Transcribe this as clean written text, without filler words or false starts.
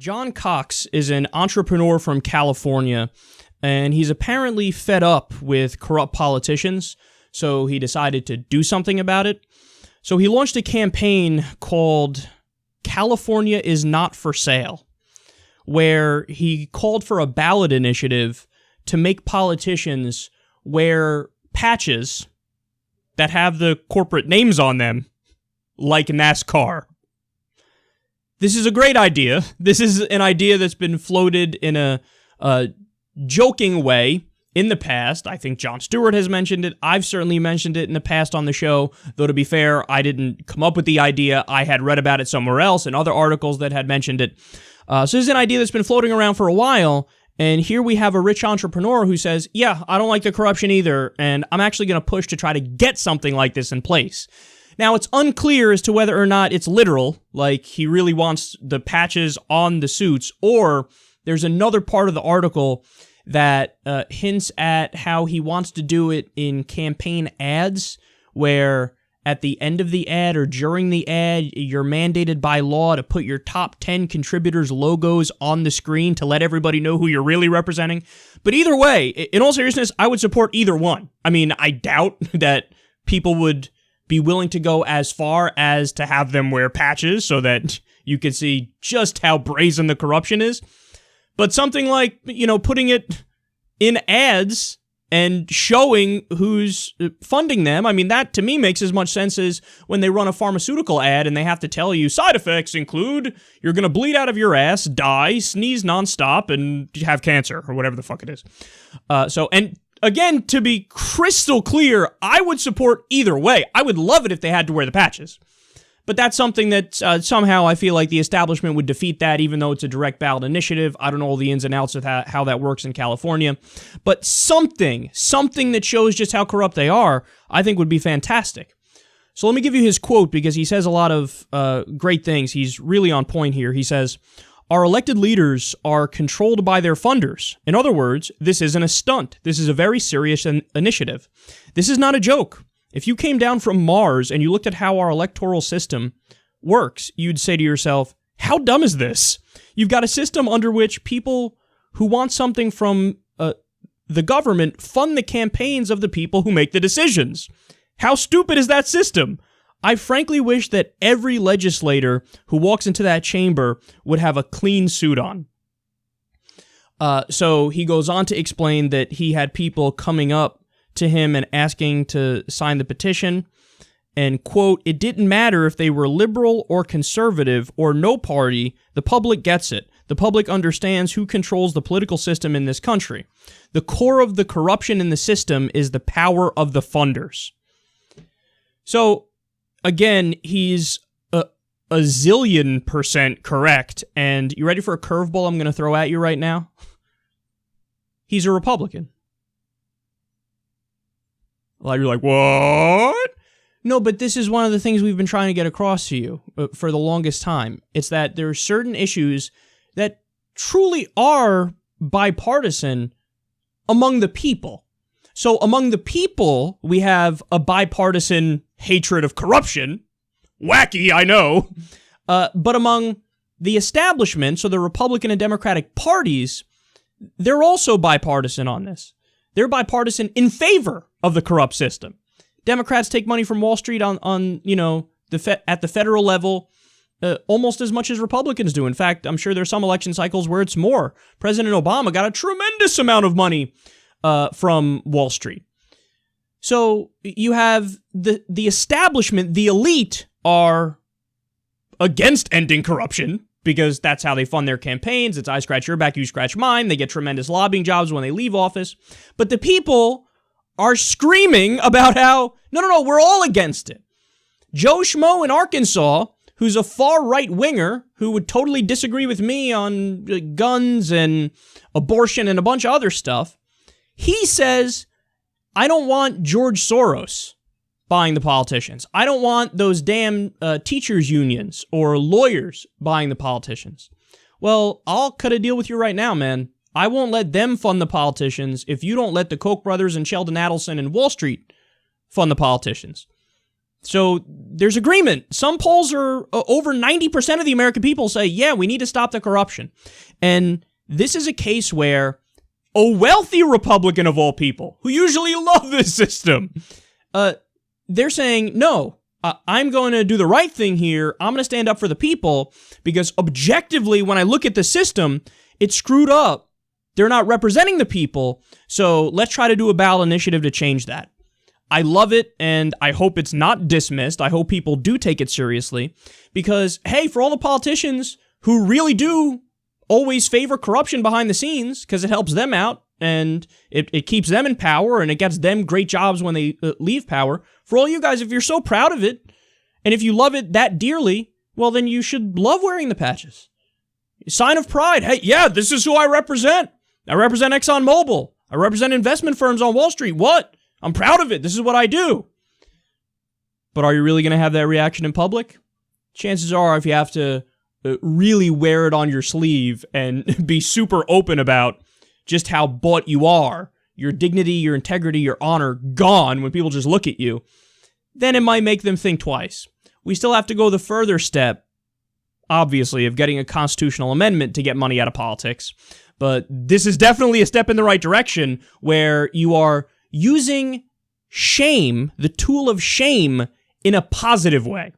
John Cox is an entrepreneur from California, and he's apparently fed up with corrupt politicians, so he decided to do something about it. So he launched a campaign called California is Not for Sale, where he called for a ballot initiative to make politicians wear patches that have the corporate names on them, like NASCAR. This is a great idea. This is an idea that's been floated in a joking way in the past. I think Jon Stewart has mentioned it. I've certainly mentioned it in the past on the show, though to be fair, I didn't come up with the idea. I had read about it somewhere else in other articles that had mentioned it. So this is an idea that's been floating around for a while, and here we have a rich entrepreneur who says, yeah, I don't like the corruption either, and I'm actually going to push to try to get something like this in place. Now, it's unclear as to whether or not it's literal, like he really wants the patches on the suits, or there's another part of the article that hints at how he wants to do it in campaign ads, where at the end of the ad or during the ad, you're mandated by law to put your top 10 contributors' logos on the screen to let everybody know who you're really representing. But either way, in all seriousness, I would support either one. I mean, I doubt that people would be willing to go as far as to have them wear patches so that you could see just how brazen the corruption is. But something like, putting it in ads and showing who's funding them, I mean, that to me makes as much sense as when they run a pharmaceutical ad and they have to tell you side effects include you're going to bleed out of your ass, die, sneeze nonstop, and have cancer, or whatever the fuck it is. And again, to be crystal clear, I would support either way. I would love it if they had to wear the patches. But that's something that somehow I feel like the establishment would defeat that, even though it's a direct ballot initiative. I don't know all the ins and outs of how that works in California. But something that shows just how corrupt they are, I think would be fantastic. So let me give you his quote, because he says a lot of great things. He's really on point here. He says, "Our elected leaders are controlled by their funders. In other words, this isn't a stunt. This is a very serious initiative. This is not a joke. If you came down from Mars and you looked at how our electoral system works, you'd say to yourself, how dumb is this? You've got a system under which people who want something from the government fund the campaigns of the people who make the decisions. How stupid is that system? I frankly wish that every legislator who walks into that chamber would have a clean suit on." So he goes on to explain that he had people coming up to him and asking to sign the petition, and, quote, "It didn't matter if they were liberal or conservative or no party, the public gets it. The public understands who controls the political system in this country. The core of the corruption in the system is the power of the funders." So, again, he's a zillion % correct, and you ready for a curveball I'm going to throw at you right now? He's a Republican. Like, you're like, what? No, but this is one of the things we've been trying to get across to you for the longest time. It's that there are certain issues that truly are bipartisan among the people. So among the people, we have a bipartisan hatred of corruption. Wacky, I know. But among the establishment, so the Republican and Democratic parties, they're also bipartisan on this. They're bipartisan in favor of the corrupt system. Democrats take money from Wall Street at the federal level almost as much as Republicans do. In fact, I'm sure there's some election cycles where it's more. President Obama got a tremendous amount of money from Wall Street. So you have the establishment, the elite, are against ending corruption, because that's how they fund their campaigns. It's I scratch your back, you scratch mine. They get tremendous lobbying jobs when they leave office. But the people are screaming about how, no, we're all against it. Joe Schmo in Arkansas, who's a far-right winger, who would totally disagree with me on guns and abortion and a bunch of other stuff, he says, I don't want George Soros buying the politicians. I don't want those damn teachers' unions or lawyers buying the politicians. Well, I'll cut a deal with you right now, man. I won't let them fund the politicians if you don't let the Koch brothers and Sheldon Adelson and Wall Street fund the politicians. So there's agreement. Some polls are over 90% of the American people say, yeah, we need to stop the corruption. And this is a case where a wealthy Republican of all people, who usually love this system, they're saying, no, I'm going to do the right thing here. I'm going to stand up for the people because objectively, when I look at the system, it's screwed up. They're not representing the people. So let's try to do a ballot initiative to change that. I love it, and I hope it's not dismissed. I hope people do take it seriously because, hey, for all the politicians who really do always favor corruption behind the scenes because it helps them out and it keeps them in power and it gets them great jobs when they leave power. For all you guys, if you're so proud of it and if you love it that dearly, well, then you should love wearing the patches. Sign of pride. Hey, yeah, this is who I represent. I represent ExxonMobil. I represent investment firms on Wall Street. What? I'm proud of it. This is what I do. But are you really going to have that reaction in public? Chances are, if you have to really wear it on your sleeve and be super open about just how bought you are, your dignity, your integrity, your honor gone when people just look at you, then it might make them think twice. We still have to go the further step, obviously, of getting a constitutional amendment to get money out of politics. But this is definitely a step in the right direction where you are using shame, the tool of shame, in a positive way.